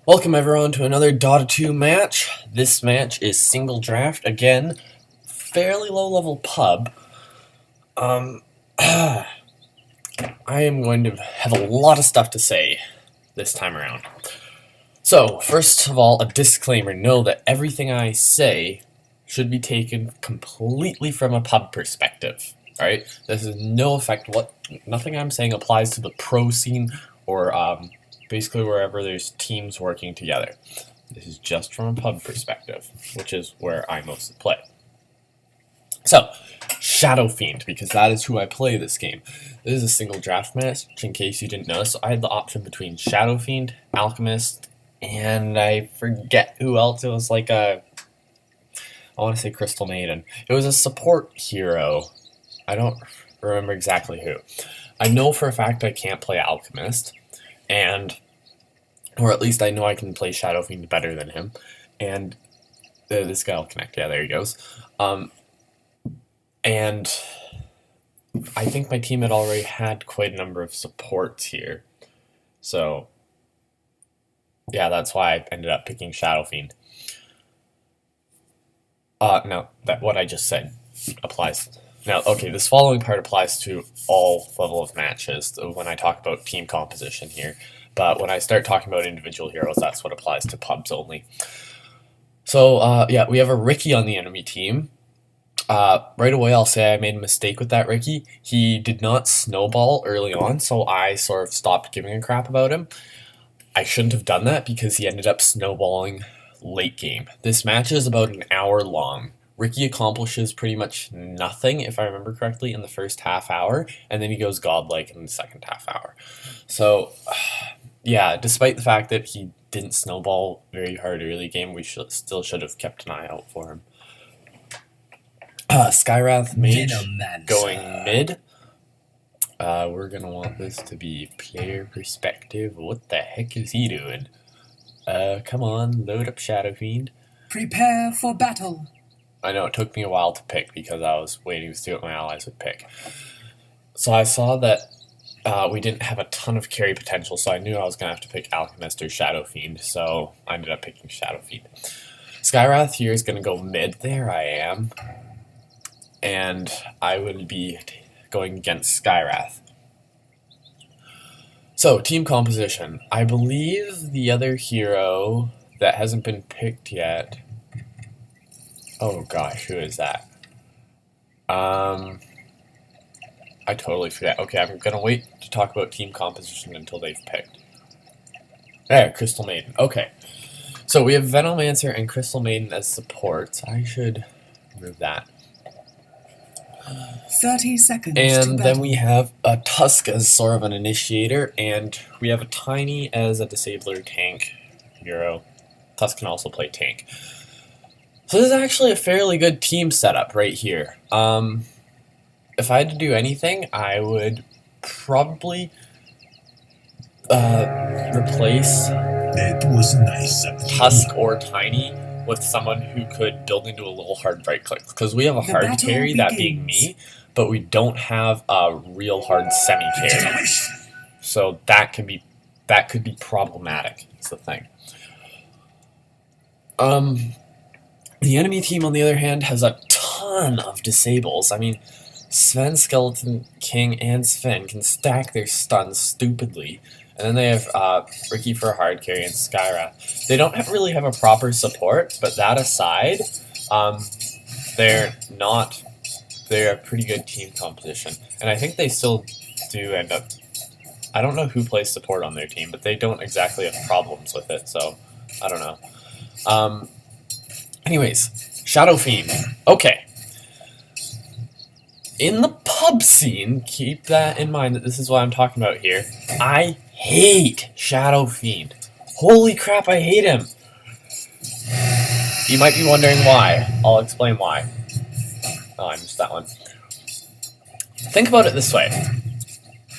Welcome everyone to another Dota 2 match. This match is single draft, again, fairly low level pub. I am going to have a lot of stuff to say this time around. So, first of all, a disclaimer, know that everything I say should be taken completely from a pub perspective. Alright? This is no effect, nothing I'm saying applies to the pro scene or basically wherever there's teams working together. This is just from a pub perspective, which is where I mostly play. So, Shadow Fiend, because that is who I play this game. This is a single draft match, in case you didn't know. So I had the option between Shadow Fiend, Alchemist, and I forget who else. It was like I want to say Crystal Maiden. It was a support hero. I don't remember exactly who. I know for a fact I can't play Alchemist, or at least I know I can play Shadow Fiend better than him. And this guy will connect. Yeah, there he goes. And I think my team had already had quite a number of supports here. So, yeah, that's why I ended up picking Shadow Fiend. No, what I just said applies. Now, okay, this following part applies to all level of matches when I talk about team composition here. But when I start talking about individual heroes, that's what applies to pubs only. So, yeah, we have a Ricky on the enemy team. Right away, I'll say I made a mistake with that Ricky. He did not snowball early on, so I sort of stopped giving a crap about him. I shouldn't have done that because he ended up snowballing late game. This match is about an hour long. Ricky accomplishes pretty much nothing, if I remember correctly, in the first half hour, and then he goes godlike in the second half hour. So, yeah, despite the fact that he didn't snowball very hard early game, we still should have kept an eye out for him. Skywrath Mage going mid. We're going to want this to be player perspective. What the heck is he doing? Come on, load up Shadow Fiend. Prepare for battle. I know it took me a while to pick because I was waiting to see what my allies would pick. So I saw that we didn't have a ton of carry potential, so I knew I was going to have to pick Alchemist or Shadow Fiend, so I ended up picking Shadow Fiend. Skywrath here is going to go mid. There I am. And I would be going against Skywrath. So, team composition. I believe the other hero that hasn't been picked yet... Oh gosh, who is that? I totally forget. Okay, I'm going to wait to talk about team composition until they've picked. There, Crystal Maiden. Okay. So, we have Venomancer and Crystal Maiden as supports. I should remove that. 30 seconds. And then we have a Tusk as sort of an initiator, and we have a Tiny as a disabler tank hero. Tusk can also play tank. So this is actually a fairly good team setup right here. If I had to do anything, I would probably replace Tusk or Tiny with someone who could build into a little hard right click, because we have a hard carry, that being me, but we don't have a real hard semi carry, so that could be problematic. Is the thing. The enemy team, on the other hand, has a ton of disables. I mean, Sven, Skeleton King, and Sven can stack their stuns stupidly. And then they have Ricky for a hard carry and Skywrath. They don't really have a proper support, but that aside, they're a pretty good team composition. And I think they still do end up... I don't know who plays support on their team, but they don't exactly have problems with it, so I don't know. Anyways, Shadow Fiend. Okay. In the pub scene, keep that in mind that this is what I'm talking about here. I hate Shadow Fiend. Holy crap, I hate him. You might be wondering why. I'll explain why. Oh, I missed that one. Think about it this way.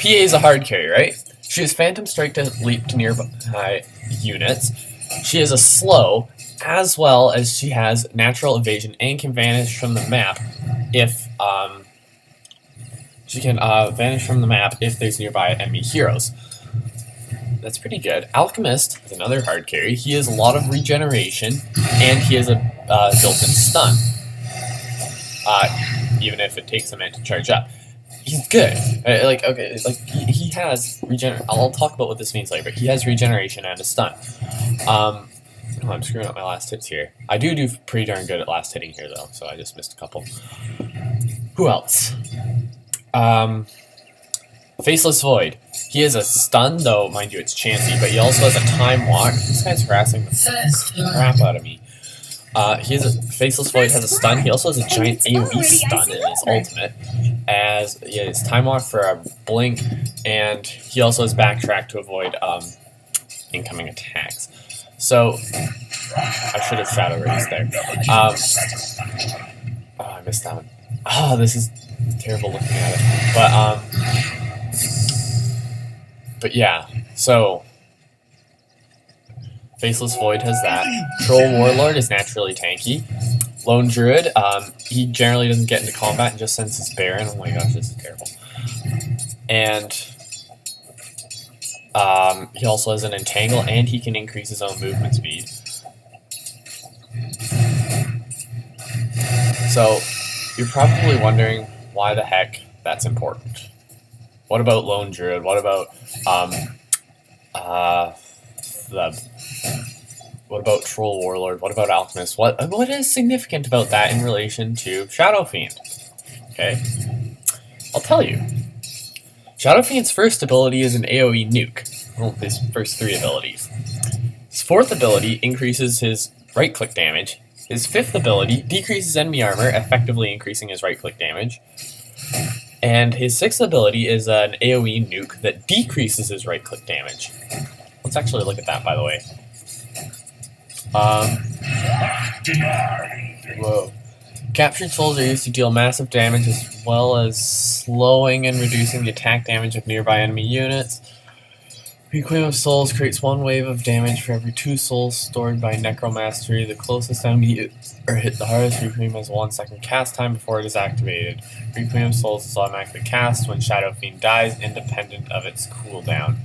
PA is a hard carry, right? She has Phantom Strike to leap to nearby units. She has a slow, as well as she has natural evasion and can vanish from the map if she can vanish from the map if there's nearby enemy heroes. that's pretty good. Alchemist is another hard carry. He has a lot of regeneration, and he has a built-in stun. Even if it takes a minute to charge up. He's good. He has regeneration. I'll talk about what this means later, but he has regeneration and a stun. Oh, I'm screwing up my last hits here. I do pretty darn good at last hitting here, though, so I just missed a couple. Who else? Faceless Void. He has a stun, though, mind you, it's chancy, but he also has a time walk. This guy's harassing the crap out of me. Faceless Void has a stun. He also has a giant AoE stun in his ultimate. He has time walk for a blink, and he also has backtrack to avoid incoming attacks. So I should have shadow raised there. Oh, I missed that one. Oh, this is terrible looking at it. But yeah, so Faceless Void has that. Troll Warlord is naturally tanky. Lone Druid, he generally doesn't get into combat and just sends his Baron. Oh my gosh, this is terrible. And he also has an Entangle, and he can increase his own movement speed. So, you're probably wondering why the heck that's important. What about Lone Druid? What about what about Troll Warlord? What about Alchemist? What is significant about that in relation to Shadow Fiend? Okay, I'll tell you. Shadow Fiend's first ability is an AoE nuke. Well, his first 3 abilities. His 4th ability increases his right-click damage. His 5th ability decreases enemy armor, effectively increasing his right-click damage. And his 6th ability is an AoE nuke that decreases his right-click damage. Let's actually look at that, by the way. Whoa. Captured souls are used to deal massive damage as well as slowing and reducing the attack damage of nearby enemy units. Requiem of Souls creates 1 wave of damage for every 2 souls stored by Necromastery. The closest enemy are hit the hardest. Requiem has 1 second cast time before it is activated. Requiem of Souls is automatically cast when Shadow Fiend dies, independent of its cooldown.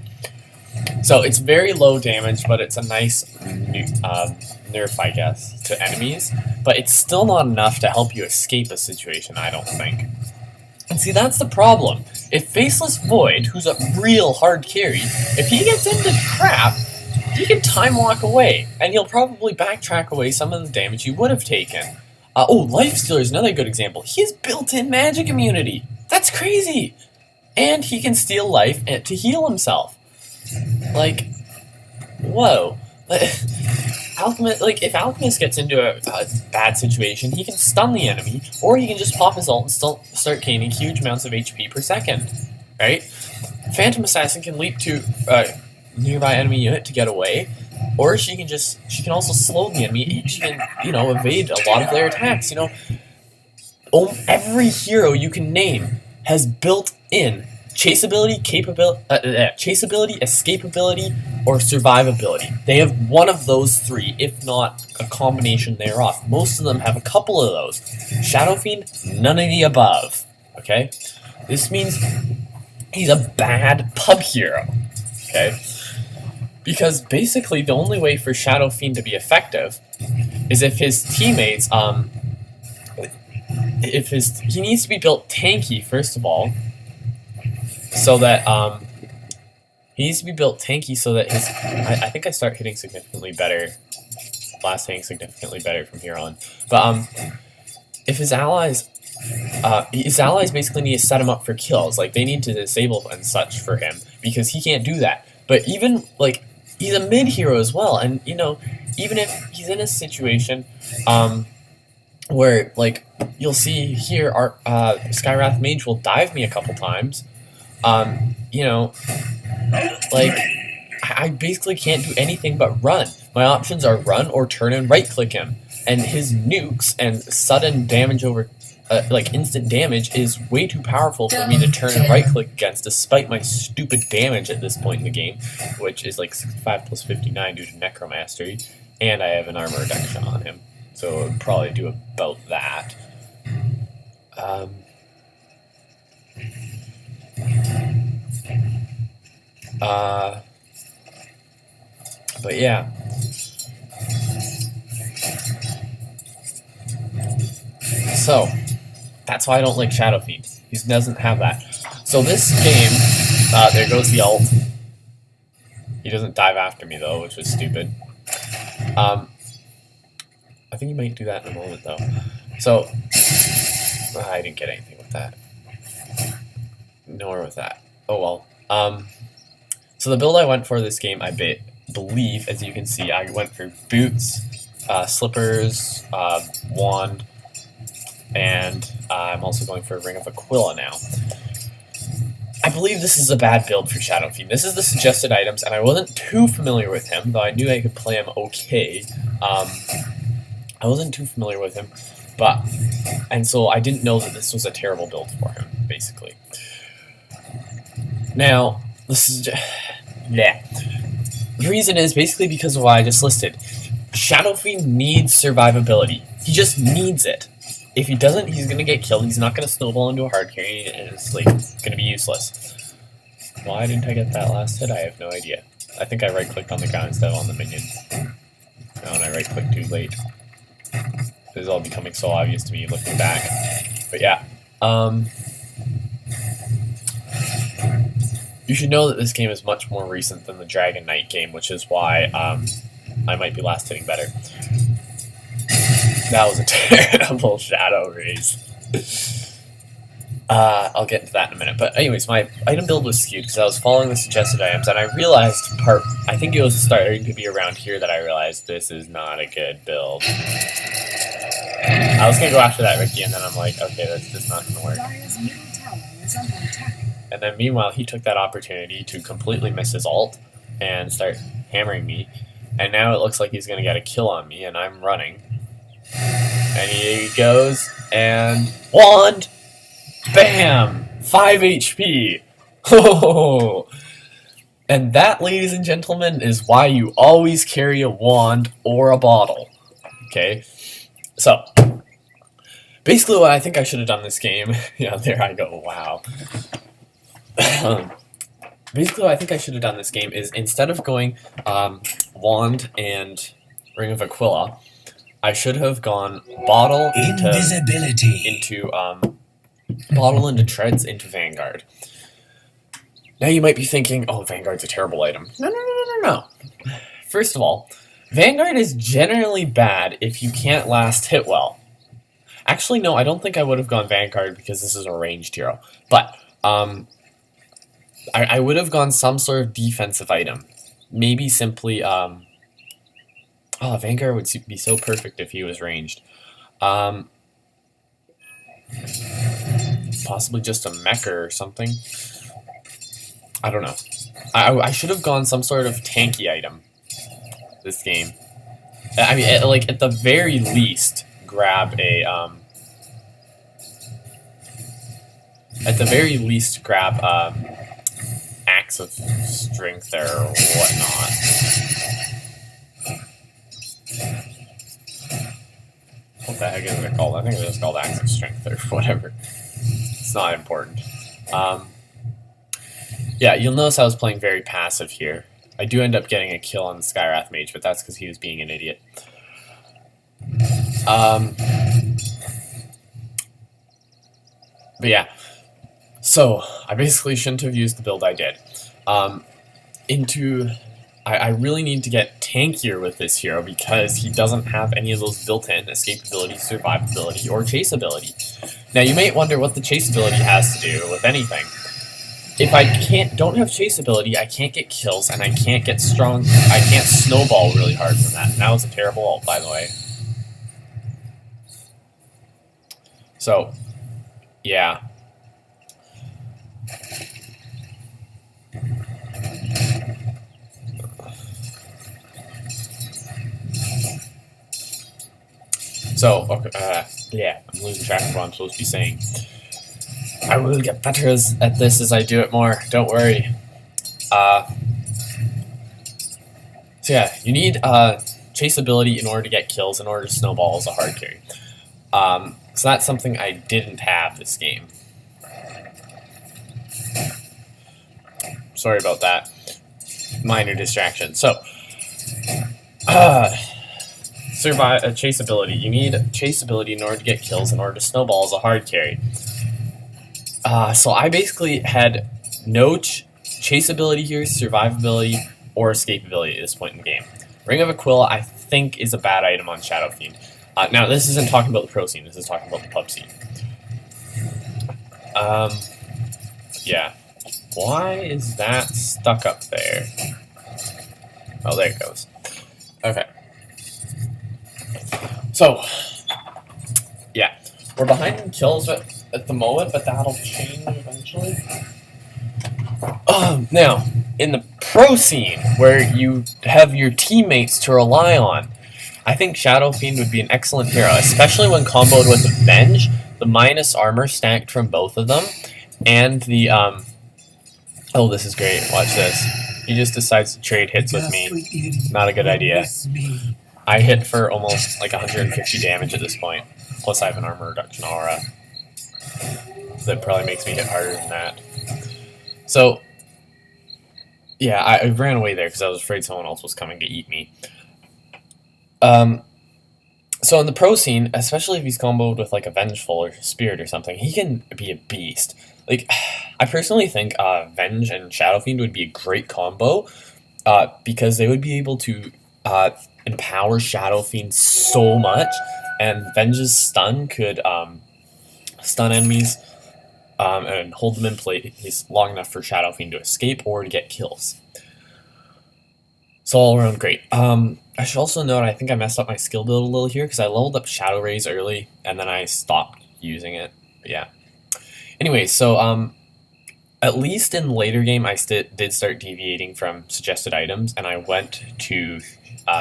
So it's very low damage, but it's a nice nerf, I guess, to enemies. But it's still not enough to help you escape a situation, I don't think. And see, that's the problem. If Faceless Void, who's a real hard carry, if he gets into crap, he can time walk away, and he'll probably backtrack away some of the damage he would have taken. Lifestealer is another good example. He has built-in magic immunity. That's crazy! And he can steal life to heal himself. Like, whoa. If Alchemist gets into a bad situation, he can stun the enemy, or he can just pop his ult and still start gaining huge amounts of HP per second, right? Phantom Assassin can leap to a nearby enemy unit to get away, or she can also slow the enemy, and she can, evade a lot of their attacks, Every hero you can name has built-in chaseability, escapability, or survivability. They have one of those 3, if not a combination thereof. Most of them have a couple of those. Shadow Fiend, none of the above. Okay? This means he's a bad pub hero. Okay? Because basically the only way for Shadow Fiend to be effective is if his teammates, he needs to be built tanky, first of all, so that, he needs to be built tanky so that I think I start hitting significantly better, last hitting significantly better from here on. But, if his allies basically need to set him up for kills, like, they need to disable and such for him, because he can't do that. But even, he's a mid-hero as well, and, even if he's in a situation, where, you'll see here, our, Skywrath Mage will dive me a couple times, I basically can't do anything but run. My options are run or turn and right-click him. And his nukes and sudden damage over, instant damage is way too powerful for me to turn and right-click against, despite my stupid damage at this point in the game, which is 65 plus 59 due to Necromastery, and I have an armor reduction on him. So it would probably do about that. But yeah. So, that's why I don't like Shadow Fiend. He doesn't have that. So this game, there goes the ult. He doesn't dive after me though, which was stupid. I think he might do that in a moment though. So, I didn't get anything with that. Nor with that. Oh well. So the build I went for this game, I believe, as you can see, I went for boots, slippers, wand, and I'm also going for a Ring of Aquila now. I believe this is a bad build for Shadow Fiend. This is the suggested items, and I wasn't too familiar with him, though I knew I could play him okay. I wasn't too familiar with him, and so I didn't know that this was a terrible build for him, basically. Now, this is yeah. The reason is basically because of what I just listed. Shadow Fiend needs survivability. He just needs it. If he doesn't, he's gonna get killed. He's not gonna snowball into a hard carry, and it's like gonna be useless. Why didn't I get that last hit? I have no idea. I think I right-clicked on the guy instead of on the minions. No, and I right-clicked too late. This is all becoming so obvious to me looking back. But yeah. You should know that this game is much more recent than the Dragon Knight game, which is why I might be last hitting better. That was a terrible shadow raise. I'll get into that in a minute. But anyways, my item build was skewed because I was following the suggested items, and I realized I think it was starting to be around here that I realized this is not a good build. I was going to go after that Ricky, and then I'm like, okay, that's just not going to work. Dire's middle tower is under attack. And then meanwhile, he took that opportunity to completely miss his ult and start hammering me. And now it looks like he's going to get a kill on me, and I'm running. And he goes, and wand! Bam! 5 HP! Oh! And that, ladies and gentlemen, is why you always carry a wand or a bottle. Okay? So, basically what I think I should have done this game... yeah, there I go, wow. Basically what I think I should have done this game is, instead of going wand and Ring of Aquila, I should have gone bottle into bottle into treads into Vanguard. Now you might be thinking, oh, Vanguard's a terrible item. No. First of all, Vanguard is generally bad if you can't last hit well. Actually, no, I don't think I would have gone Vanguard because this is a ranged hero. But I would have gone some sort of defensive item. Maybe simply Vanguard would be so perfect if he was ranged. Possibly just a mecha or something. I don't know. I should have gone some sort of tanky item this game. I mean, at the very least, grab a Axe of Strength or whatnot. What the heck is it called? I think it's called Axe of Strength or whatever. It's not important. Yeah, you'll notice I was playing very passive here. I do end up getting a kill on the Skywrath Mage, but that's because he was being an idiot. But yeah, so I basically shouldn't have used the build I did. I really need to get tankier with this hero because he doesn't have any of those built-in escapability, survivability, or chaseability. Now you might wonder what the chaseability has to do with anything. If I don't have chaseability, I can't get kills, and I can't get strong. I can't snowball really hard from that. And that was a terrible ult, by the way. So, yeah. So, okay, yeah, I'm losing track of what I'm supposed to be saying. I will get better at this as I do it more, don't worry. So yeah, you need chaseability in order to get kills, in order to snowball as a hard carry. So that's something I didn't have this game. Sorry about that. Minor distraction. So, Chase ability. You need chase ability in order to get kills in order to snowball as a hard carry. So I basically had no chase ability here, survivability, or escapability at this point in the game. Ring of Aquila, I think, is a bad item on Shadow Fiend. Now, this isn't talking about the pro scene, this is talking about the pub scene. Yeah. Why is that stuck up there? Oh, there it goes. Okay. So, yeah. We're behind in kills at the moment, but that'll change eventually. Now, in the pro scene, where you have your teammates to rely on, I think Shadow Fiend would be an excellent hero, especially when comboed with Avenge, the minus armor stacked from both of them, and the, oh, this is great, watch this. He just decides to trade hits with me. Not a good idea. I hit for almost like 150 damage at this point, plus I have an armor reduction aura. So that probably makes me hit harder than that. So, yeah, I ran away there because I was afraid someone else was coming to eat me. So in the pro scene, especially if he's comboed with like a Vengeful or Spirit or something, he can be a beast. Like, I personally think Venge and Shadow Fiend would be a great combo because they would be able to empower Shadow Fiend so much, and Venge's stun could stun enemies and hold them in place long enough for Shadow Fiend to escape or to get kills. So all around great. I should also note I think I messed up my skill build a little here because I leveled up Shadow Rays early and then I stopped using it. But yeah. Anyway, so at least in the later game I did start deviating from suggested items, and I went to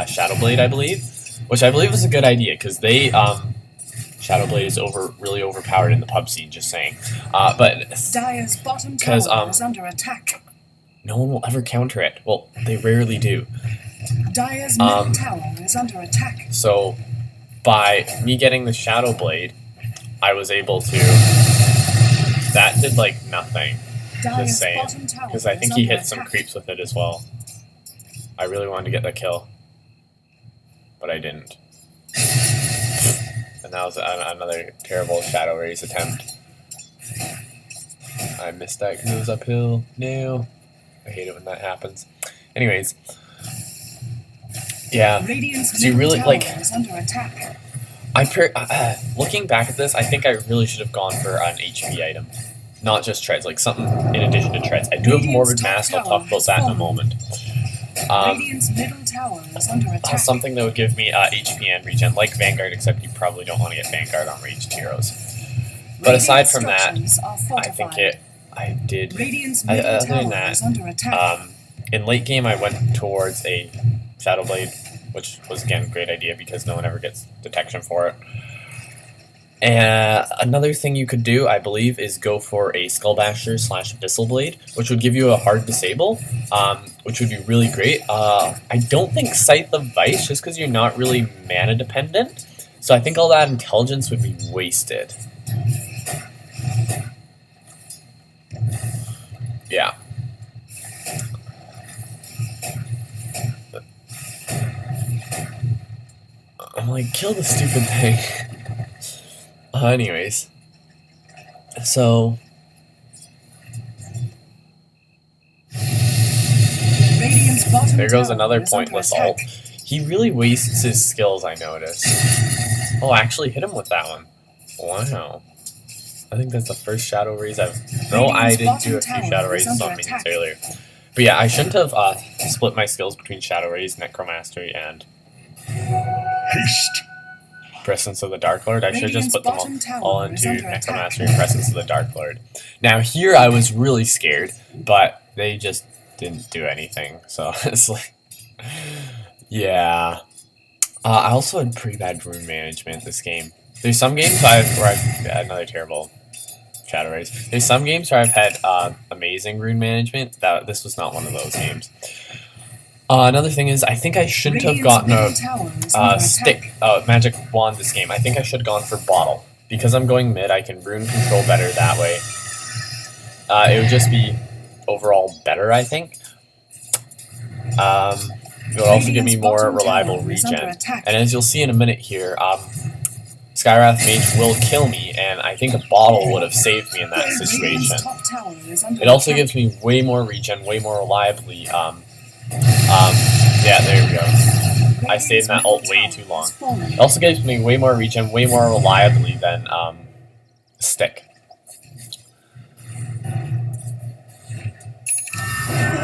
Shadow Blade, I believe, which I believe was a good idea because they Shadow Blade is really overpowered in the pub scene. Just saying, but Dire's bottom tower is under attack. No one will ever counter it. Well, they rarely do. Dire's middle tower is under attack. So, by me getting the Shadow Blade, I was able to. That did like nothing. Dire's just saying, bottom tower because I is think he under hit some attack. creeps with it as well. I really wanted to get that kill, but I didn't. And that was another terrible Shadow Rays attempt. I missed that because it was uphill. No. I hate it when that happens. Anyways. Yeah. Radiant's So you really, middle like... tower is under attack. Looking back at this, I think I really should have gone for an HP item. Not just treads, like something in addition to treads. I do have Morbid Mask, I'll talk about that in a moment. Radiant's middle tower is under attack. Something that would give me HP and regen, like Vanguard, except you probably don't want to get Vanguard on ranged heroes. But aside from that, I think I did. Other than that, in late game I went towards a Shadow Blade, which was again a great idea because no one ever gets detection for it. And another thing you could do, I believe, is go for a Skullbasher / Abyssal Blade, which would give you a hard disable, which would be really great. I don't think Scythe of Vice, just because you're not really mana dependent, so I think all that intelligence would be wasted. Yeah. I'm like, kill the stupid thing. Anyways. So... there goes another pointless ult. He really wastes his skills, I noticed. Oh, I actually hit him with that one. Wow. I think that's the first Shadow Rays I've... No, I did do a few Shadow Rays on minions earlier. But yeah, I shouldn't have split my skills between Shadow Rays, Necromastery, and... Haste! Presence of the Dark Lord. I should have just put them all into Necromastery and Presence of the Dark Lord. Now here I was really scared, but they just didn't do anything, so it's like... Yeah. I also had pretty bad rune management this game. There's some games where I've had another terrible Shadow Rays. There's some games where I've had amazing rune management. This was not one of those games. Another thing is, I think I shouldn't have gotten a magic wand this game. I think I should have gone for bottle. Because I'm going mid, I can rune control better that way. It would just be overall better, I think. It'll also give me more reliable regen. And as you'll see in a minute here, Skywrath Mage will kill me, and I think a bottle would have saved me in that situation. It also gives me way more regen, way more reliably. Yeah, there we go. I stayed in that ult way too long. It also gives me way more regen, way more reliably than Stick.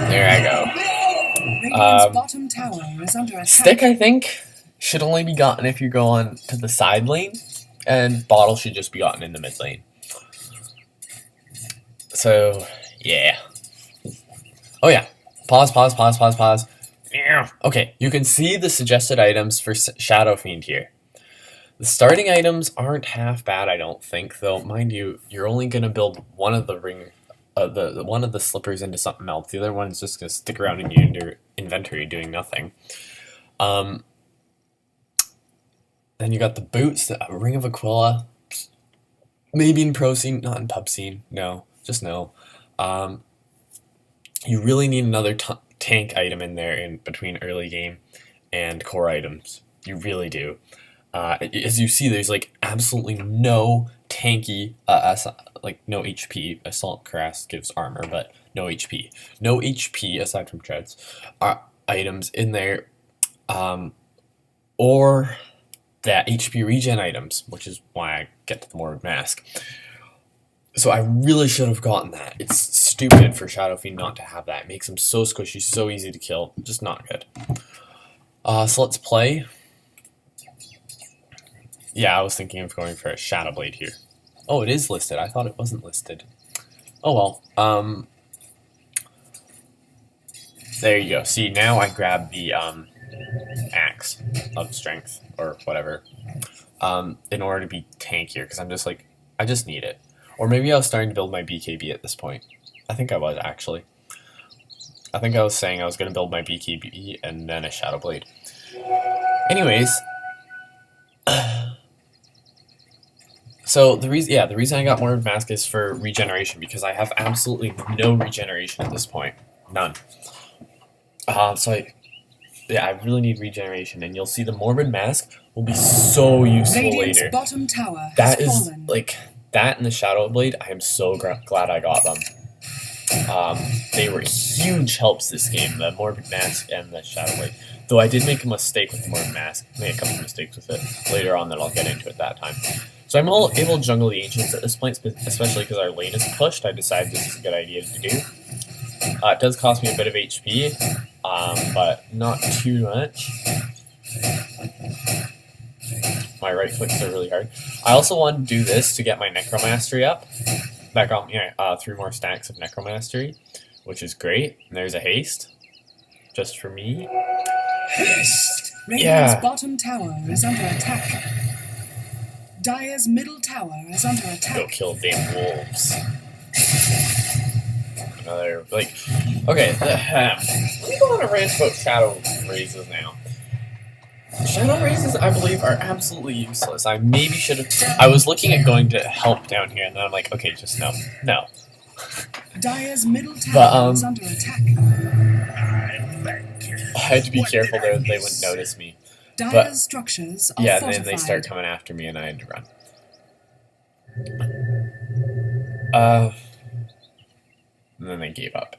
There I go. Stick, I think, should only be gotten if you go on to the side lane, and Bottle should just be gotten in the mid lane. So, yeah. Oh yeah. Pause. Okay, you can see the suggested items for Shadow Fiend here. The starting items aren't half bad, I don't think, though. Mind you, you're only gonna build one of the one of the slippers into something else. The other one's just gonna stick around in your inventory doing nothing. Then you got the boots, the Ring of Aquila. Maybe in pro scene, not in pub scene. No, just no. You really need another tank item in there in between early game and core items. You really do. As you see, there's like absolutely no tanky, like no HP. Assault Crass gives armor, but no HP. No HP aside from treads items in there, or that HP regen items, which is why I get to the Morbid Mask. So I really should have gotten that. It's stupid for Shadow Fiend not to have that. It makes him so squishy, so easy to kill. Just not good. So let's play. Yeah, I was thinking of going for a Shadow Blade here. Oh, it is listed. I thought it wasn't listed. Oh well. There you go. See, now I grab the Axe of Strength, or whatever, in order to be tankier, because I'm just like, I just need it. Or maybe I was starting to build my BKB at this point. I think I was, actually. I think I was saying I was going to build my BKB and then a Shadow Blade. Anyways, so the reason I got Morbid Mask is for regeneration, because I have absolutely no regeneration at this point. None. Yeah, I really need regeneration, and you'll see the Morbid Mask will be so useful later. Bottom tower That is, like, that and the Shadow Blade, I am so glad I got them. They were huge helps this game, the Morbid Mask and the Shadow Blade. Though I did make a mistake with the Morbid Mask. I made a couple of mistakes with it later on that I'll get into at that time. So I'm all able to jungle the Ancients at this point, especially because our lane is pushed. I decided this is a good idea to do. It does cost me a bit of HP, but not too much. My right clicks are really hard. I also want to do this to get my Necromastery up. That got me 3 more stacks of Necromastery, which is great. And there's a haste, just for me. Haste! Radiant's bottom tower is under attack. Dire's middle tower is under attack. Go kill damn wolves. Another, like, okay, let me go on a rant about Shadow Raises now. Shadow Raises, I believe, are absolutely useless. I maybe should have... I was looking at going to help down here, and then I'm like, okay, just no. No. Dire's middle tower is under attack. I had to be careful there that they wouldn't notice me. Dire's structures are fortified. And then they start coming after me, and I had to run. And then they gave up.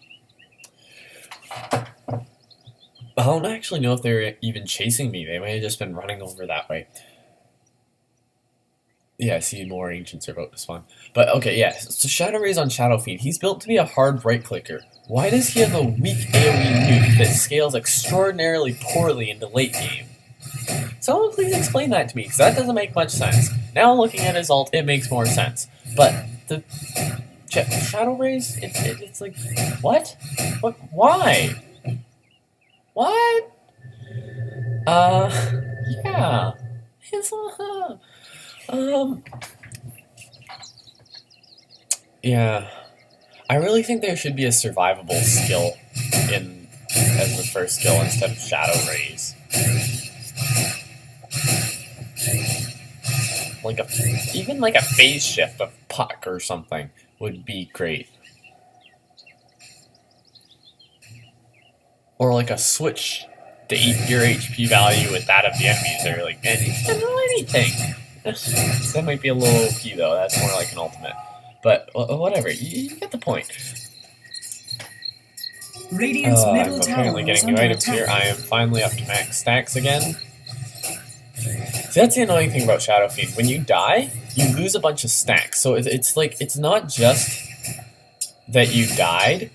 I don't actually know if they were even chasing me. They may have just been running over that way. Yeah, I see more Ancients are about to spawn. But okay, yeah, so Shadow Raise on Shadow Fiend. He's built to be a hard right-clicker. Why does he have a weak AoE nuke that scales extraordinarily poorly into late game? Someone please explain that to me, because that doesn't make much sense. Now looking at his ult, it makes more sense. But the Shadow Raise, it's like, what? What? Why? What? Yeah. It's, yeah. I really think there should be a survivable skill as the first skill instead of Shadow Raise. Like even like a phase shift of Puck or something would be great. Or like a switch to your HP value with that of the enemies, or like anything. That might be a little OP though. That's more like an ultimate. But whatever, you get the point. Radiant's middle I'm tower apparently is getting new under items here. attack. I am finally up to max stacks again. See, that's the annoying thing about Shadow Fiend. When you die, you lose a bunch of stacks. So it's like, it's not just that you died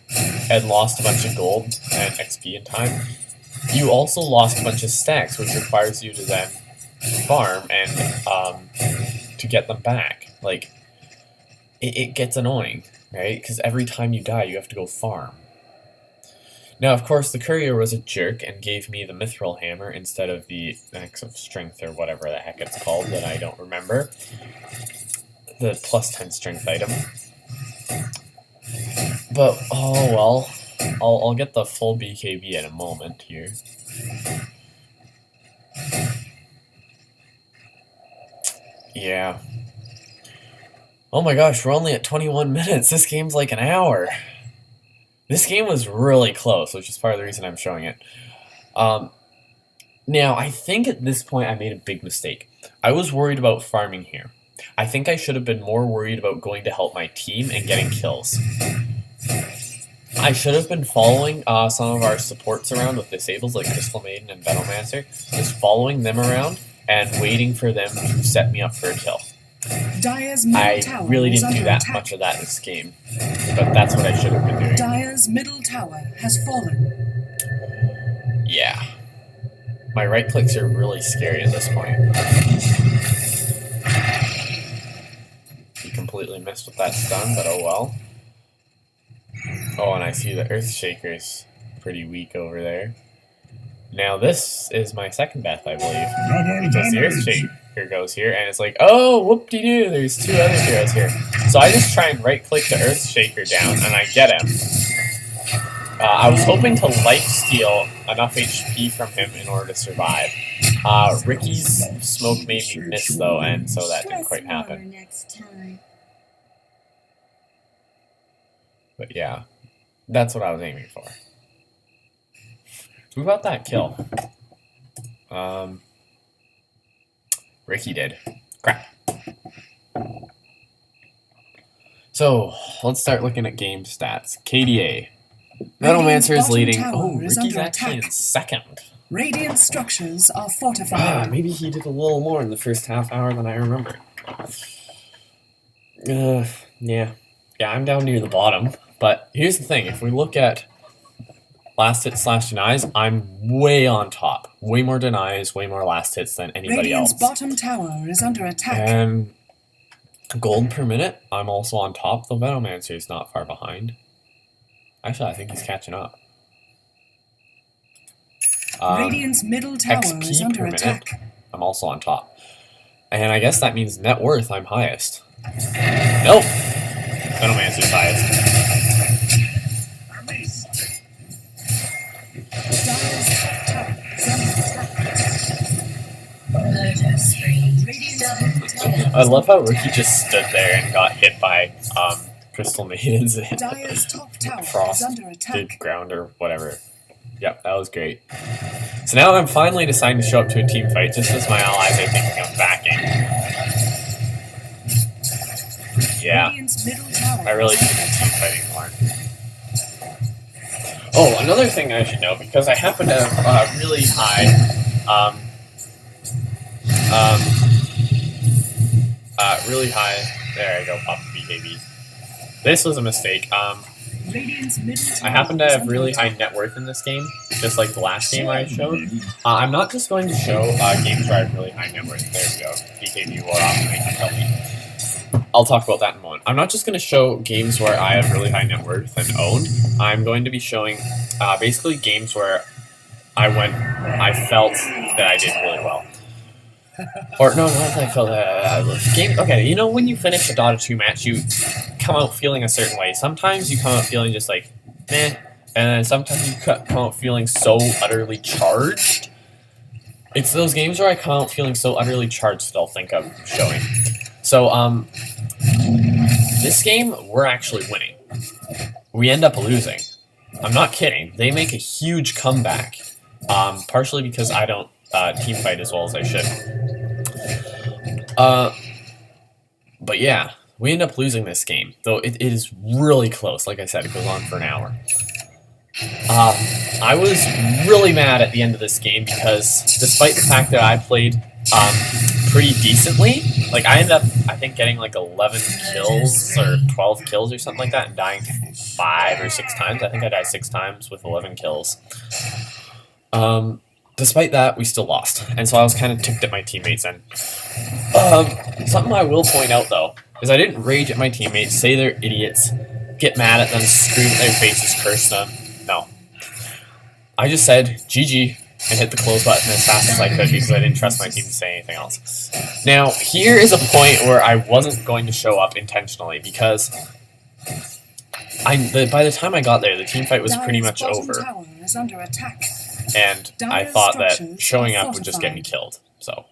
and lost a bunch of gold and XP in time. You also lost a bunch of stacks, which requires you to then farm and to get them back. Like, it gets annoying, right? Because every time you die, you have to go farm. Now, of course, the courier was a jerk and gave me the mithril hammer instead of the axe of strength or whatever the heck it's called that I don't remember. The plus 10 strength item. But, oh well. I'll get the full BKB in a moment here. Yeah. Oh my gosh, we're only at 21 minutes. This game's like an hour. This game was really close, which is part of the reason I'm showing it. Now, I think at this point I made a big mistake. I was worried about farming here. I think I should have been more worried about going to help my team and getting kills. I should have been following some of our supports around with disables like Crystal Maiden and Venomancer. Just following them around and waiting for them to set me up for a kill. Dire's middle I tower really is didn't do under that attack. much of that this game, but that's what I should have been doing. Dire's middle tower has fallen. Yeah. My right clicks are really scary at this point. He completely missed with that stun, but oh well. Oh, and I see the Earthshaker's pretty weak over there. Now this is my second death, I believe. Because the Earthshaker goes here, and it's like, oh, whoop-de-doo, there's two other heroes here. So I just try and right-click the Earthshaker down, and I get him. I was hoping to lifesteal enough HP from him in order to survive. Ricky's smoke made me miss, though, and so that didn't quite happen. But yeah, that's what I was aiming for. Who got that kill? Ricky did. Crap. So, let's start looking at game stats. KDA. Venomancer is leading. Oh, Ricky's actually in second. Radiant structures are fortified. Maybe he did a little more in the first half hour than I remember. Yeah. Yeah, I'm down near the bottom. But here's the thing. If we look at last hits / denies, I'm way on top. Way more denies, way more last hits than anybody Radiant's else. bottom tower is under attack. And gold per minute, I'm also on top. The Venomancer is not far behind. Actually, I think he's catching up. Radiant's middle tower XP is under per minute, attack. I'm also on top. And I guess that means net worth, I'm highest. Nope. Venomancer's highest. Dire's top tower is under attack. I love how Ricky just stood there and got hit by Crystal Maiden's Dire's top tower Frost is under did attack. ground or whatever. Yep, that was great. So now I'm finally deciding to show up to a team fight just as my allies are thinking of backing. Yeah, Radiant's middle tower I really is should under be team attack. fighting more. Oh, another thing I should know, because I happen to have really high, really high, there I go, pop BKB. This was a mistake. Radiant's middle I tower happen to is have under really high attack. net worth in this game, just like the last game I showed. I'm not just going to show games where I have really high net worth. There we go. BKB wore off and I can tell me. I'll talk about that in a moment. I'm not just going to show games where I have really high net worth and owned. I'm going to be showing basically games where I felt that I did really well. Or no, not that I felt game. Okay, you know when you finish a Dota 2 match, you come out feeling a certain way. Sometimes you come out feeling just like meh, and then sometimes you come out feeling so utterly charged. It's those games where I come out feeling so utterly charged that I'll think of showing. So this game we're actually winning. We end up losing. I'm not kidding. They make a huge comeback. partially because I don't team fight as well as I should. But yeah, we end up losing this game, though it is really close. Like I said, it goes on for an hour. I was really mad at the end of this game because despite the fact that I played pretty decently, like I ended up, I think, getting like 11 kills or 12 kills or something like that and dying 5 or 6 times. I think I died 6 times with 11 kills. Despite that, we still lost, and so I was kind of ticked at my teammates. And something I will point out, though, is I didn't rage at my teammates, say they're idiots, get mad at them, scream at their faces, curse them. No. I just said, GG, and hit the close button as fast as I could because I didn't trust my team to say anything else. Now, here is a point where I wasn't going to show up intentionally because by the time I got there, the team fight was pretty much over. And I thought that showing up would just get me killed, so.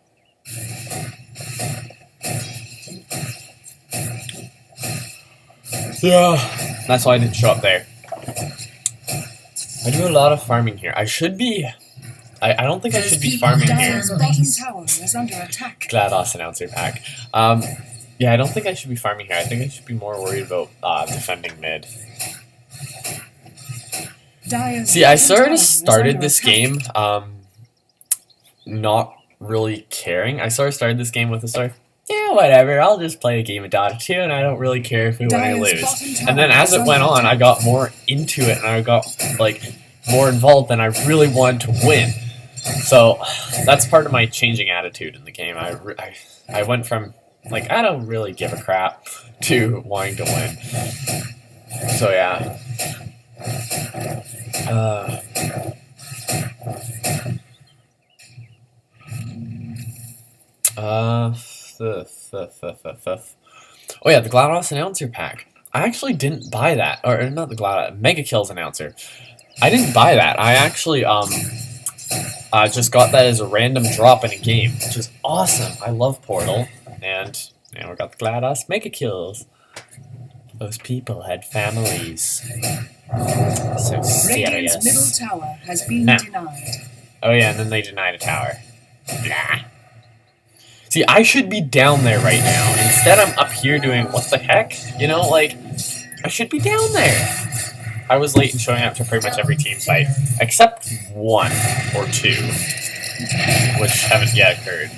Yeah, that's why I didn't show up there. I do a lot of farming here. I should be... I don't think I should be farming here. GLaDOS announcer pack. Yeah, I don't think I should be farming here. I think I should be more worried about defending mid. See, I sort of started this game not really caring. I sort of started this game with a sort of, yeah, whatever, I'll just play a game of Dota 2 and I don't really care if we win or lose. And then as it went on, I got more into it and I got, like, more involved than I really wanted to win. So, that's part of my changing attitude in the game. I went from, like, I don't really give a crap to wanting to win. So, yeah. Oh yeah, the GLaDOS announcer pack. I actually didn't buy that, or not the GLaDOS, Mega Kills announcer. I didn't buy that. I actually just got that as a random drop in a game, which is awesome. I love Portal, and we got the GLaDOS Mega Kills. Those people had families. So serious. Radiant's middle tower has been denied. Oh yeah, and then they denied a tower. Nah. See, I should be down there right now. Instead, I'm up here doing what the heck? You know, like, I should be down there. I was late in showing up to pretty much every team fight, except 1 or 2, which haven't yet occurred.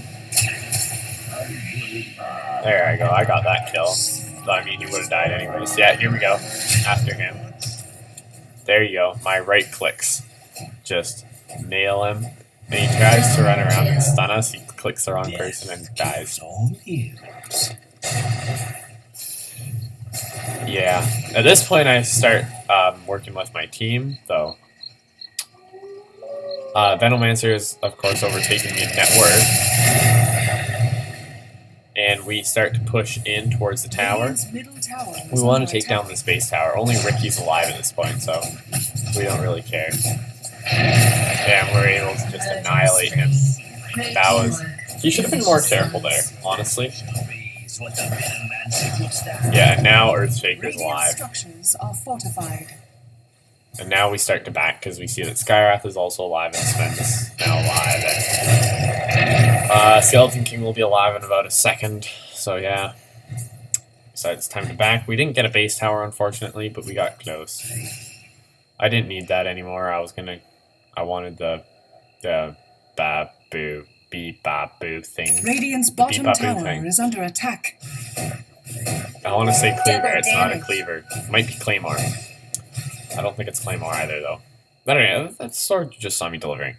There I go, I got that kill. I mean, he would have died anyways. Yeah, here we go. After him. There you go. My right clicks. Just nail him. And he tries to run around and stun us. He clicks the wrong person and dies. Yeah. At this point, I start working with my team, though. Venomancer is, of course, overtaking me in net worth. And we start to push in towards the tower. We want to take down this base tower. Only Ricky's alive at this point, so we don't really care. Damn, we're able to just annihilate him. That was... He should have been more careful there, honestly. Yeah, and now Earthshaker's alive. And now we start to back because we see that Skywrath is also alive and Sven is now alive. And, Skeleton King will be alive in about a second, so yeah. So it's time to back. We didn't get a base tower, unfortunately, but we got close. I didn't need that anymore. I wanted the Babu, Bee-Babu thing. Radiant's bottom tower is under attack. I want to say Cleaver. It's not a Cleaver. It might be Claymore. I don't think it's Claymore either, though. But anyway, that sword just saw me delivering.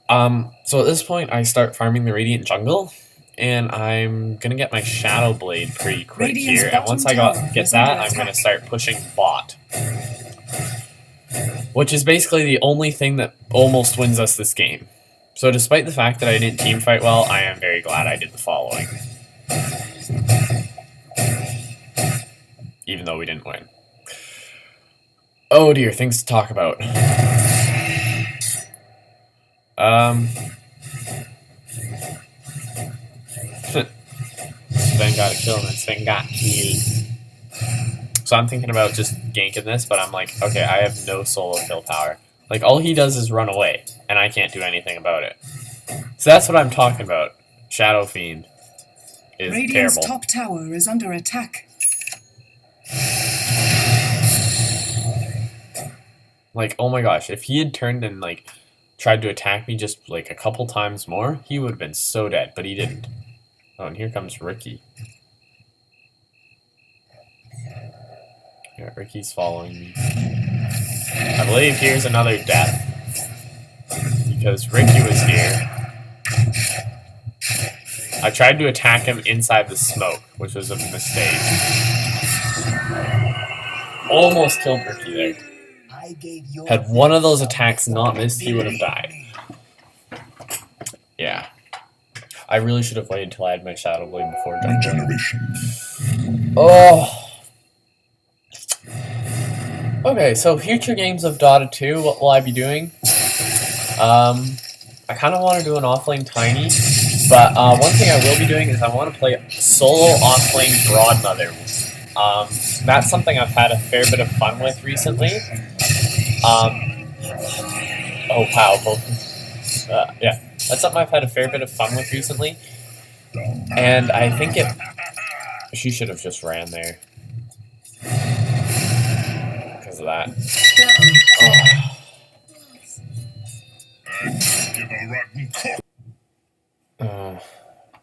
So at this point, I start farming the Radiant jungle, and I'm gonna get my Shadow Blade pretty quick here. And once I get that, I'm gonna start pushing bot, which is basically the only thing that almost wins us this game. So despite the fact that I didn't team fight well, I am very glad I did the following, even though we didn't win. Oh dear, things to talk about. Sven got a kill and then Sven got killed. So I'm thinking about just ganking this, but I'm like, okay, I have no solo kill power. Like, all he does is run away, and I can't do anything about it. So that's what I'm talking about. Shadow Fiend is Radiant's terrible. top tower is under attack. Like, oh my gosh, if he had turned and, like, tried to attack me just, like, a couple times more, he would have been so dead, but he didn't. Oh, and here comes Ricky. Yeah, Ricky's following me. I believe here's another death. Because Ricky was here. I tried to attack him inside the smoke, which was a mistake. Almost killed Ricky there. Had one of those attacks not missed, he would have died. Yeah. I really should have waited until I had my Shadow Blade before jumping. Regeneration. Oh. Okay, so future games of Dota 2, what will I be doing? I kind of want to do an offlane Tiny, but one thing I will be doing is I want to play solo offlane Broadmother. That's something I've had a fair bit of fun with recently. Oh wow, yeah, that's something I've had a fair bit of fun with recently, and I think she should have just ran there because of that. Oh.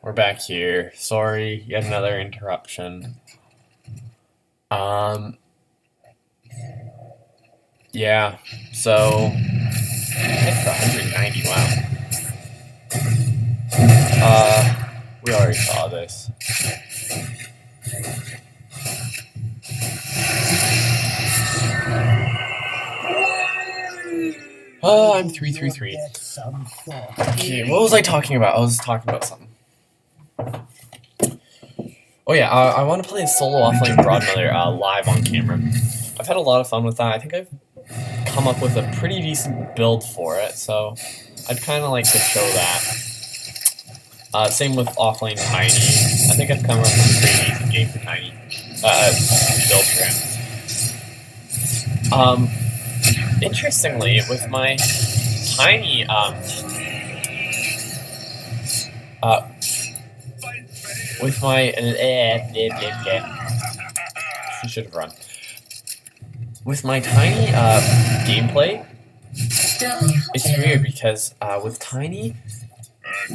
We're back here. Sorry, yet another interruption. Yeah, so hit for 190, wow. We already saw this. Oh, I'm 333. Okay, what was I talking about? I was talking about something. Oh yeah, I want to play a solo offlane Broadmother live on camera. I've had a lot of fun with that. I think I've come up with a pretty decent build for it, so I'd kind of like to show that. Same with offlane Tiny. I think I've come up with a pretty decent game for Tiny. Build for him. Interestingly, with my Tiny, with my she should have run. With my Tiny gameplay, it's weird because with Tiny,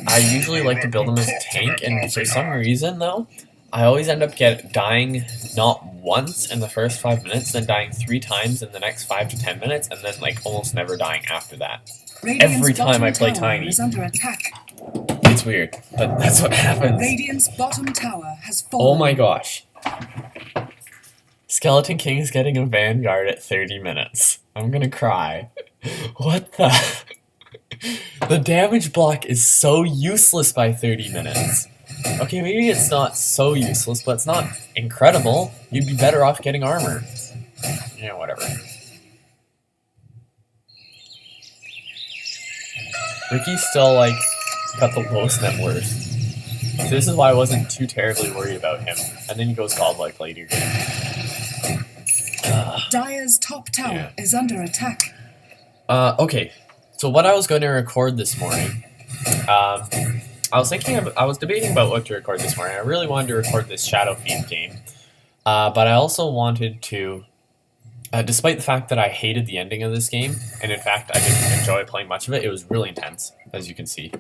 I usually like to build him as a tank, and for some reason though, I always end up dying not once in the first 5 minutes, then dying 3 times in the next 5 to 10 minutes, and then like almost never dying after that. Every time I play Tiny. Is under attack. It's weird, but that's what happens. Radiant's bottom tower has fallen. Oh my gosh. Skeleton King is getting a Vanguard at 30 minutes. I'm gonna cry. What the? The damage block is so useless by 30 minutes. Okay, maybe it's not so useless, but it's not incredible. You'd be better off getting armor. Yeah, whatever. Ricky's still, like, got the lowest net worth. So this is why I wasn't too terribly worried about him. And then he goes godlike later. Dire's top tower is under attack. Okay. So what I was going to record this morning, I was debating about what to record this morning. I really wanted to record this Shadow Fiend game. But I also wanted to, despite the fact that I hated the ending of this game, and in fact I didn't enjoy playing much of it, it was really intense, as you can see.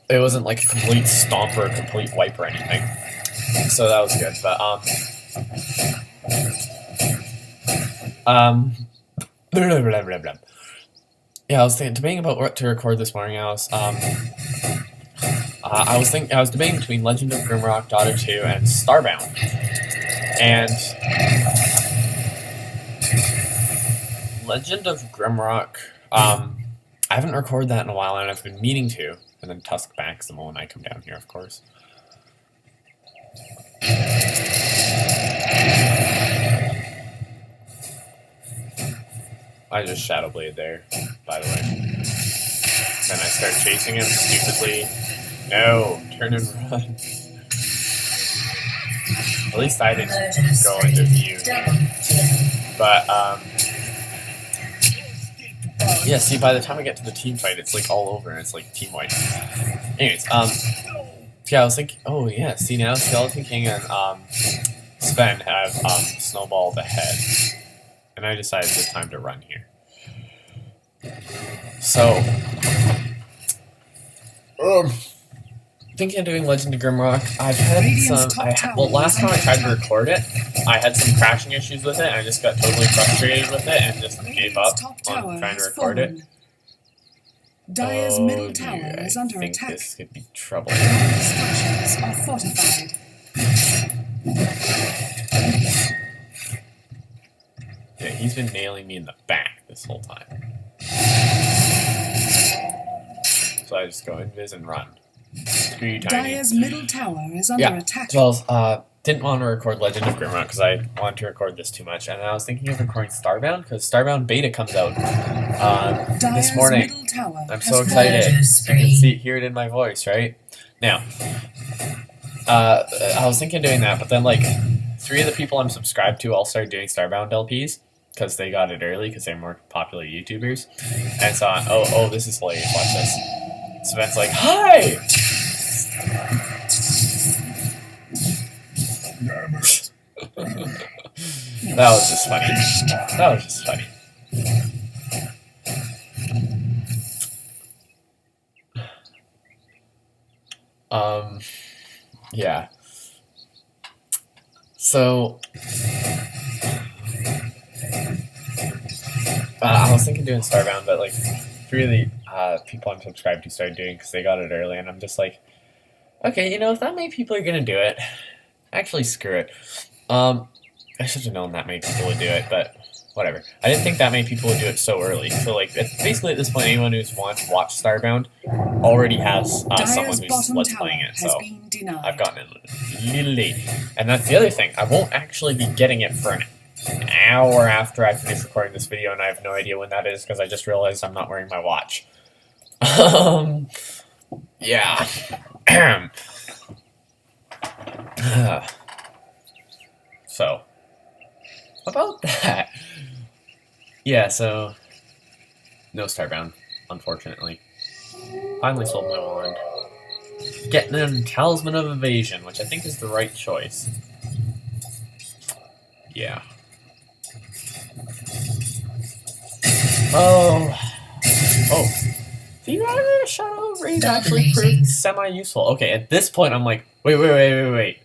It wasn't like a complete stomp or a complete wipe or anything. So that was good, but, yeah, I was debating about what to record this morning. I was debating between Legend of Grimrock, Dota 2, and Starbound. And Legend of Grimrock, I haven't recorded that in a while, and I've been meaning to. And then Tuskback's the moment I come down here, of course. I just Shadow Blade there, by the way. Then I start chasing him stupidly. No, turn and run. At least I didn't go into view. But, Yeah, see, by the time I get to the team fight, it's like all over and it's like team white. Anyways, yeah, I was thinking, oh yeah, see now Skeleton King and Sven have snowballed ahead. And I decided it's time to run here. So, thinking of doing Legend of Grimrock, I've had well, last time I tried to record it, I had some crashing issues with it, and I just got totally frustrated with it, and just gave up on trying to record it. Dire's middle tower is under I think attack. this could be trouble. Dire's structures are fortified. Yeah, he's been nailing me in the back this whole time. So I just go invis and run. Screw you, Tiny. Dire's middle tower is under attack. Well, didn't want to record Legend of Grimrock because I wanted to record this too much, and I was thinking of recording Starbound because Starbound beta comes out this morning. I'm so excited. You can hear it in my voice, right? Now, I was thinking of doing that, but then like 3 of the people I'm subscribed to all started doing Starbound LPs because they got it early because they're more popular YouTubers, and so oh, this is hilarious. Watch this. Sven's like, hi. That was just funny. That was just funny. Yeah. So, I was thinking doing Starbound, but like 3 of the people I'm subscribed to started doing because they got it early, and I'm just like, okay, you know, if that many people are gonna do it, actually screw it. I should have known that many people would do it, but whatever. I didn't think that many people would do it so early. So like, basically at this point, anyone who's watched Starbound already has someone who's let's playing it. So I've gotten it a little late, and that's the other thing. I won't actually be getting it for an hour after I finish recording this video, and I have no idea when that is because I just realized I'm not wearing my watch. Yeah. So, about that. Yeah, so no Starbound, unfortunately. Finally sold my wand. Getting a Talisman of Evasion, which I think is the right choice. Yeah. Oh. The Shadow Fiend actually proved semi-useful. Okay, at this point I'm like, wait.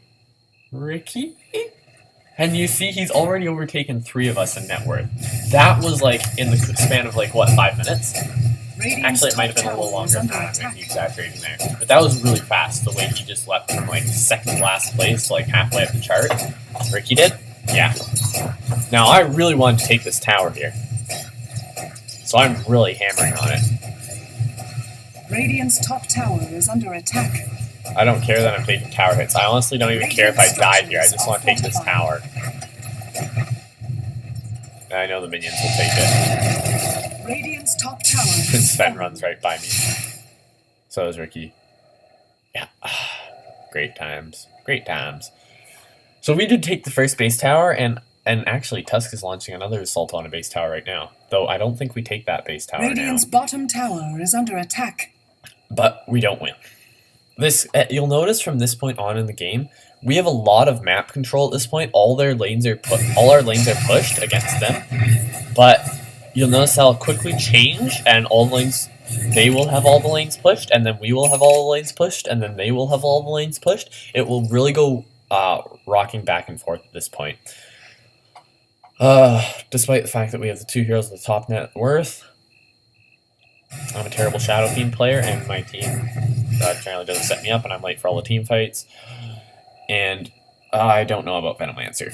Ricky? And you see he's already overtaken 3 of us in net worth. That was like in the span of like, what, 5 minutes? Actually, it might have been a little longer than that. I might be exaggerating there. But that was really fast, the way he just leapt from like second last place to like halfway up the chart. Ricky did? Yeah. Now, I really wanted to take this tower here. So I'm really hammering on it. Radiant's top tower is under attack. I don't care that I'm taking tower hits. I honestly don't even care if I die here. I just want to take this tower. And I know the minions will take it. Radiant's top tower. Sven runs right by me. So is Ricky. Yeah. Great times. Great times. So we did take the first base tower, and actually Tusk is launching another assault on a base tower right now. Though I don't think we take that base tower Radiant's bottom tower is under attack. But we don't win. This you'll notice from this point on in the game, we have a lot of map control at this point. All our lanes are pushed against them. But you'll notice that'll quickly change, and all the lanes, they will have all the lanes pushed, and then we will have all the lanes pushed, and then they will have all the lanes pushed. It will really go rocking back and forth at this point. Despite the fact that we have the 2 heroes with the top net worth, I'm a terrible Shadow Fiend player, and my team generally doesn't set me up, and I'm late for all the team fights. And I don't know about Venomancer.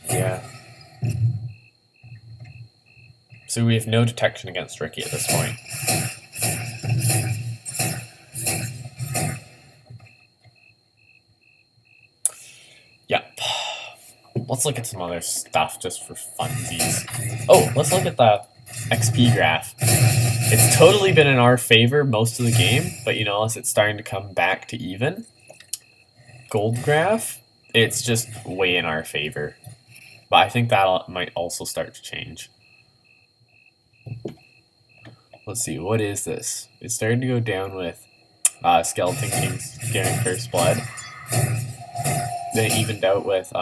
Yeah. So we have no detection against Ricky at this point. Yep. Let's look at some other stuff just for funsies. Oh, let's look at the XP graph. It's totally been in our favor most of the game, but you notice it's starting to come back to even. Gold graph, it's just way in our favor. But I think that might also start to change. Let's see, what is this? It's starting to go down with Skeleton Kings getting Cursed Blood. They evened out with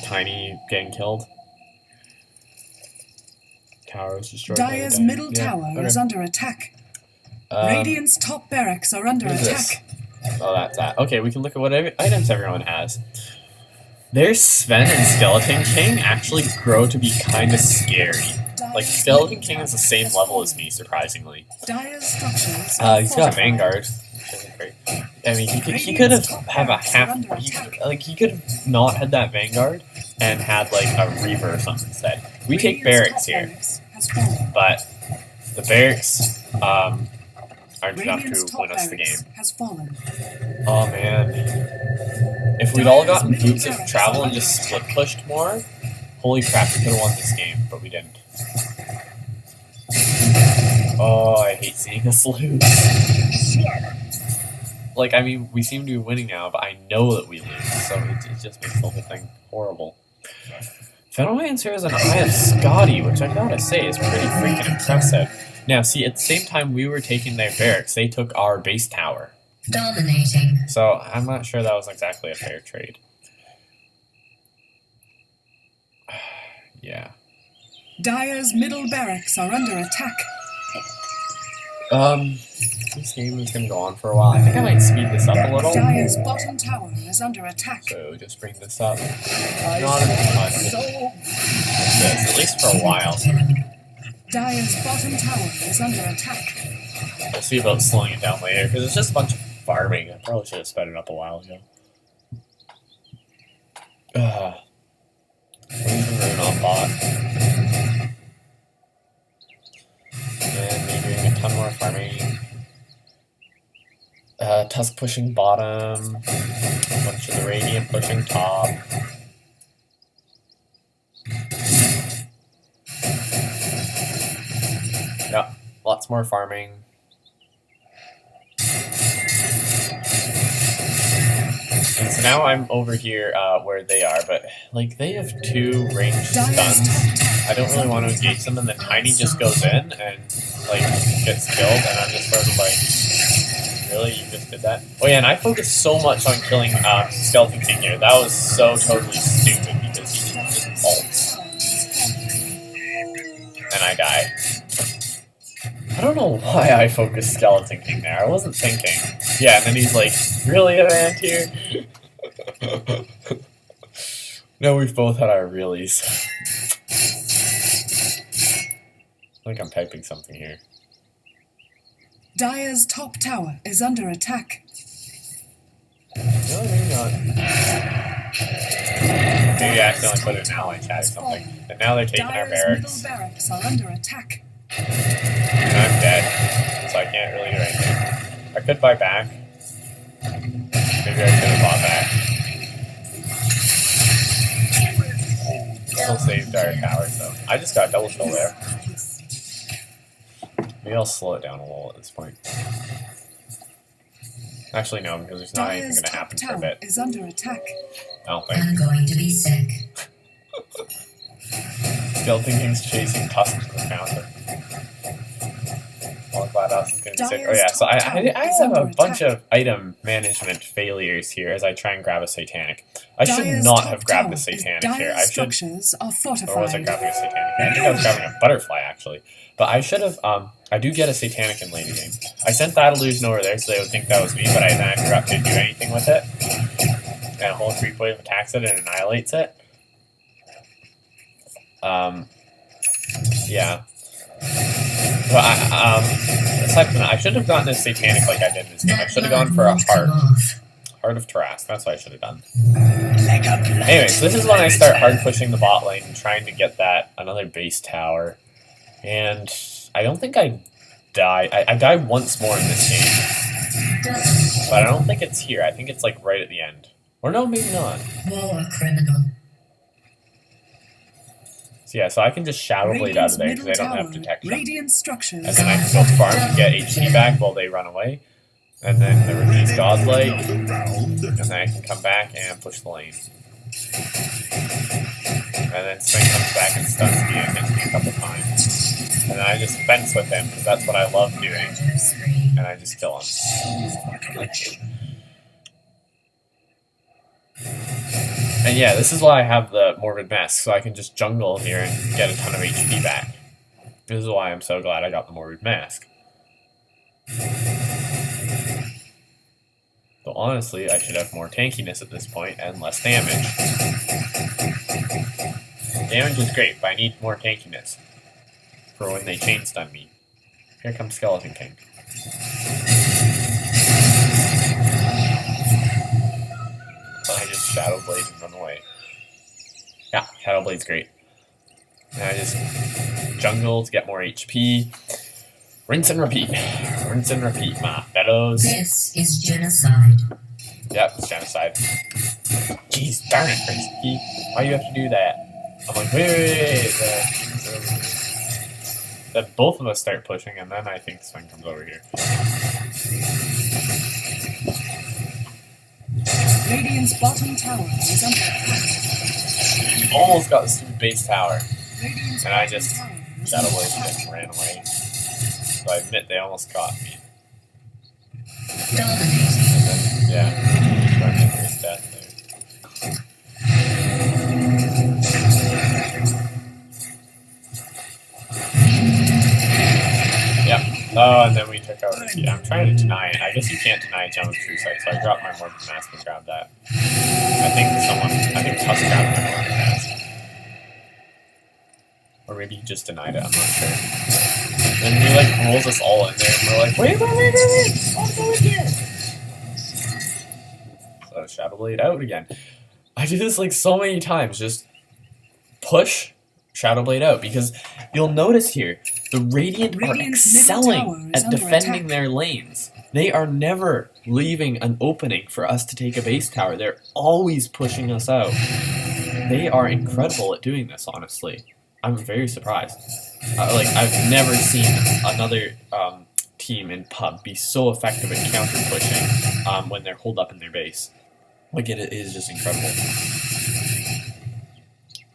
Tiny getting killed. Tower was destroyed. Dire's middle tower is under attack. Radiant's top barracks are under attack. Oh, that's that. Okay, we can look at what items everyone has. Their Sven and Skeleton King actually grow to be kind of scary. Like, Skeleton King is the same level as me, surprisingly. He's got Vanguard. I mean, he could have a half. He could have not had that Vanguard and had like a Reaver or something instead. We take barracks here, but the barracks aren't enough to win us the game. Oh man! If we'd all gotten Boots of Travel and just split pushed more, holy crap, we could have won this game, but we didn't. Oh, I hate seeing us lose. Like, I mean, we seem to be winning now, but I know that we lose, so it just makes the whole thing horrible. Fenway's here is an Eye of Scotty, which I gotta say is pretty freaking impressive. Now, see, at the same time we were taking their barracks, they took our base tower. Dominating. So, I'm not sure that was exactly a fair trade. Yeah. Dire's middle barracks are under attack. This game is going to go on for a while. I think I might speed this up a little. Dire's bottom tower is under attack. So just bring this up. Not as much. This, at least for a while. Dire's bottom tower is under attack. We'll see about slowing it down later, because it's just a bunch of farming. I probably should have sped it up a while ago. Rune on bot. And maybe doing a ton more farming. Tusk pushing bottom. A bunch of the Radiant pushing top. Yeah, lots more farming. And so now I'm over here where they are, but like they have 2 ranged stuns. I don't really want to engage them, and then Tiny just goes in and like gets killed, and I'm just sort of like, really, you just did that? Oh yeah, and I focused so much on killing Skeleton King here. That was so totally stupid because he just ults, and I die. I don't know why I focused Skeleton King there. I wasn't thinking. Yeah, and then he's like, really, Avantir? No, we've both had our reallys. I think I'm typing something here. Dire's top tower is under attack. No, maybe not. Maybe I accidentally put it in ally chat or something. And now they're taking our barracks. Middle barracks are under attack. And I'm dead, so I can't really do anything. I could buy back. Maybe I should have bought back. Still saved our towers though. I just got double kill there. Maybe I'll slow it down a little at this point. Actually, no, because there's not anything going to happen for a bit. Is under attack. I don't think. I'm going to be sick. Skeleton King's chasing Tusk to the counter. All glad us is going to be sick. Oh yeah, so I have a bunch of item management failures here as I try and grab a Satanic. I should not have grabbed the Satanic here. I should. Or was I grabbing a Satanic? I think I was grabbing a Butterfly actually. But I should have. I do get a Satanic in later game. I sent that illusion over there so they would think that was me, but then I forgot to do anything with it. And a whole creep wave attacks it and annihilates it. Yeah. But aside from that, I should have gotten a Satanic like I did in this game. I should have gone for a Heart of Tarask. That's what I should have done. Anyway, so this is when I start hard pushing the bot lane and trying to get that another base tower. And I don't think I die. I die once more in this game. But I don't think it's here. I think it's like right at the end. Or no, maybe not. War criminal. So yeah, so I can just Shadow Blade out of there because I don't have detection. And Structures. then I can go farm and get HP back while they run away. And then the release Godlike. And then I can come back and push the lane. And then Swing comes back and stuns me and hits me a couple times. And then I just fence with him, because that's what I love doing. And I just kill him. And yeah, this is why I have the Morbid Mask, so I can just jungle here and get a ton of HP back. This is why I'm so glad I got the Morbid Mask. So honestly, I should have more tankiness at this point and less damage. Damage is great, but I need more tankiness for when they chain stun me. Here comes Skeleton King. So I just Shadow Blade and run away. Yeah, Shadow Blade's great. And I just jungle to get more HP. Rinse and repeat. Rinse and repeat, ma fellows. This is genocide. Yep, it's genocide. Jeez, darn it, Risky. Why do you have to do that? I'm like, wait. Then both of us start pushing, and then I think Swing comes over here. Radiant's bottom tower is under attack. Almost got the stupid base tower. Radiant's And I bottom just tower is Shadow under Blade attack. and ran away. So I admit they almost caught me. Dominating. And then, yeah, starting to his death there. Yep. Oh, and then we took out Ricky. I'm trying to deny it. I guess you can't deny a jump true sight, so I dropped my Morbid Mask and grabbed that. I think Tusk grabbed my Morbid Mask. Or maybe he just denied it, I'm not sure. And he like rolls us all in there and we're like, wait, I'll go in here. So Shadow Blade out again. I do this like so many times, just push Shadow Blade out, because you'll notice here, the Radiant are Radiant's middle tower excelling is at under defending attack. their lanes. They are never leaving an opening for us to take a base tower. They're always pushing us out. They are incredible at doing this, honestly. I'm very surprised. Like, I've never seen another team in PUB be so effective at counter pushing when they're holed up in their base. Like, it is just incredible.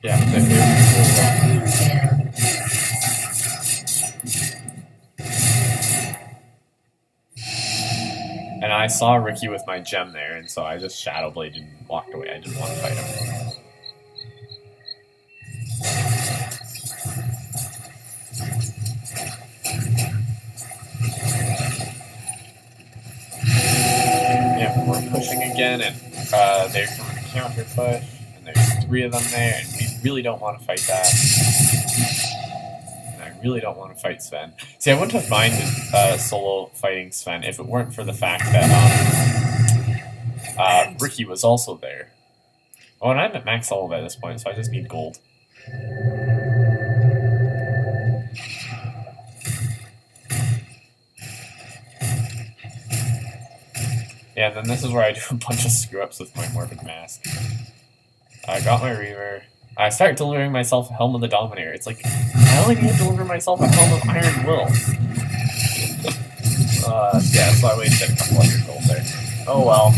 Yeah, and I saw Ricky with my gem there, and so I just Shadow Bladed and walked away. I didn't want to fight him. Yeah, we're pushing again, and they're coming to counter push, and there's 3 of them there, and we really don't want to fight that. And I really don't want to fight Sven. See, I wouldn't have minded solo fighting Sven if it weren't for the fact that Ricky was also there. Oh, and I'm at max level by this point, so I just need gold. Yeah, and then this is where I do a bunch of screw-ups with my Morbid Mask. I got my Reaver. I start delivering myself a Helm of the Dominator. It's like, I only need to deliver myself a Helm of Iron Will. Yeah, so I wasted a couple hundred gold there. Oh well.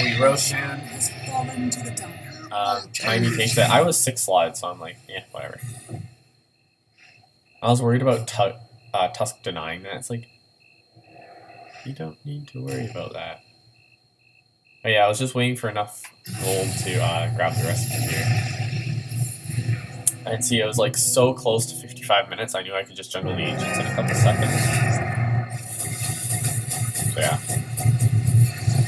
We Roshan. Has fallen to the dire. Tiny takes it. I was 6 slides, so I'm like, yeah, whatever. I was worried about Tusk denying that. It's like, you don't need to worry about that. But yeah, I was just waiting for enough gold to grab the rest of the gear. And see, it was like so close to 55 minutes, I knew I could just jungle the ancients in a couple seconds. So yeah.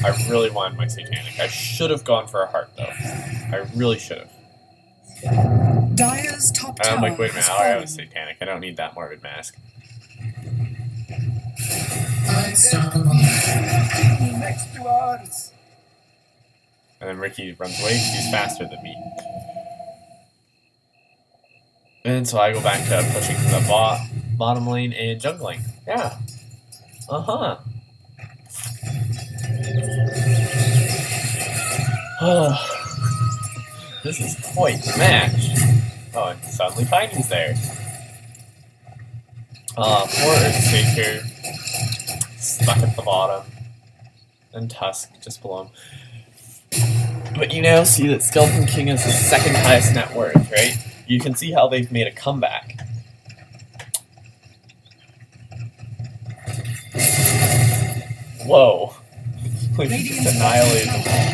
I really wanted my Satanic. I should have gone for a heart, though. I really should have. Dire's top And tower I'm like, wait a minute, has I already have fallen. a Satanic. I don't need that Morbid Mask. Unstoppable. Next to ours. And then Ricky runs away because he's faster than me. And so I go back to pushing the bottom lane and jungling. Yeah. Uh-huh. Oh, this is quite the match. Oh, and suddenly Tiny's there. Poor Earthshaker, stuck at the bottom. And Tusk just below him. But you now see that Skeleton King is the second highest net worth, right? You can see how they've made a comeback. Whoa. We just annihilated them all.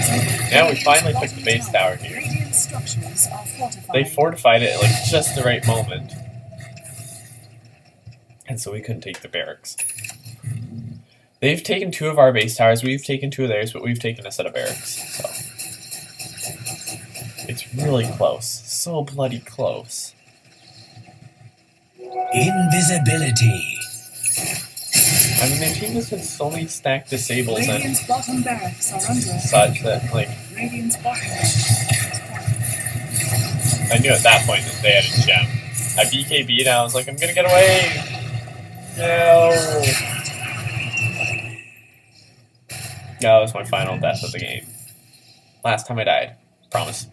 Now we finally took the base tower here. They fortified it at like just the right moment. And so we couldn't take the barracks. They've taken 2 of our base towers, we've taken 2 of theirs, but we've taken a set of barracks. So it's really close. So bloody close. Invisibility. I mean, their team has been so many stacked disables and Radiant's bottom barracks are under attack. such that, like, Radiant's bottom barracks. I knew at that point that they had a gem. I BKB'd and I was like, I'm gonna get away! No! That was my final death of the game. Last time I died. Promise.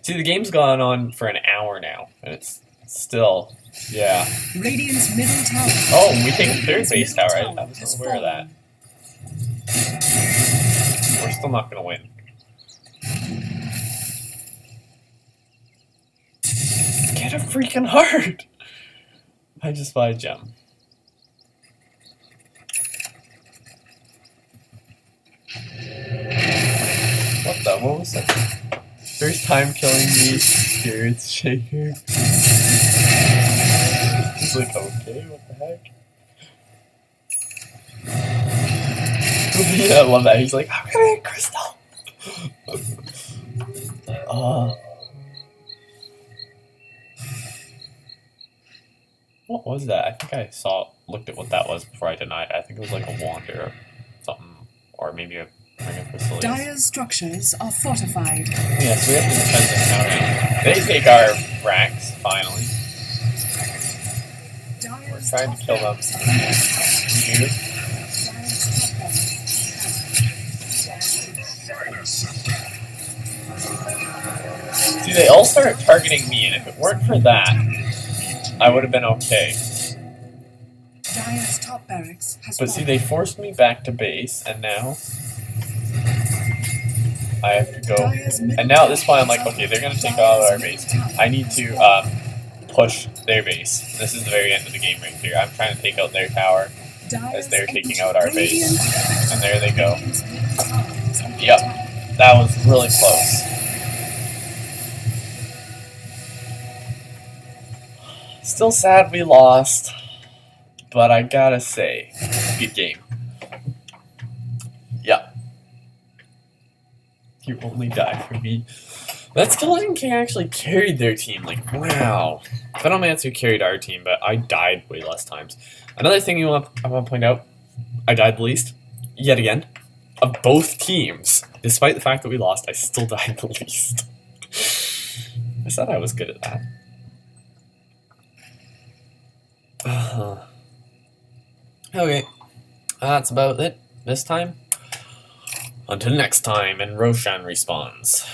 See, the game's gone on for an hour now, and it's still, yeah. Radiant's middle tower. Oh, we take a 3rd base tower. I wasn't aware of that. We're still not gonna win. Get a freaking heart! I just buy a gem. What was that? First time killing me, Spirits Shaker. He's like, okay, what the heck? Yeah, I love that. He's like, I'm gonna get Crystal! What was that? I think I looked at what that was before I denied it. I think it was like a wand or something, or maybe a ring of crystals. Dire's structures are fortified. Yeah, so we have to defend this now. They take our racks, finally. We're trying to kill them. Here. See, they all started targeting me, and if it weren't for that, I would have been okay. Dire's top barracks has But see, they forced me back to base, and now I have to go. And now at this point, I'm like, okay, they're gonna take all of our base. I need to push their base. This is the very end of the game right here. I'm trying to take out their tower as they're taking out our base. And there they go. Yep, that was really close. Still sad we lost, but I gotta say, good game. Yeah. You only die for me. That Skeleton King actually carried their team, like, wow. Venomancer carried our team, but I died way less times. Another thing I want to point out, I died the least, yet again, of both teams. Despite the fact that we lost, I still died the least. I said I was good at that. Okay, that's about it this time. Until next time, and Roshan respawns.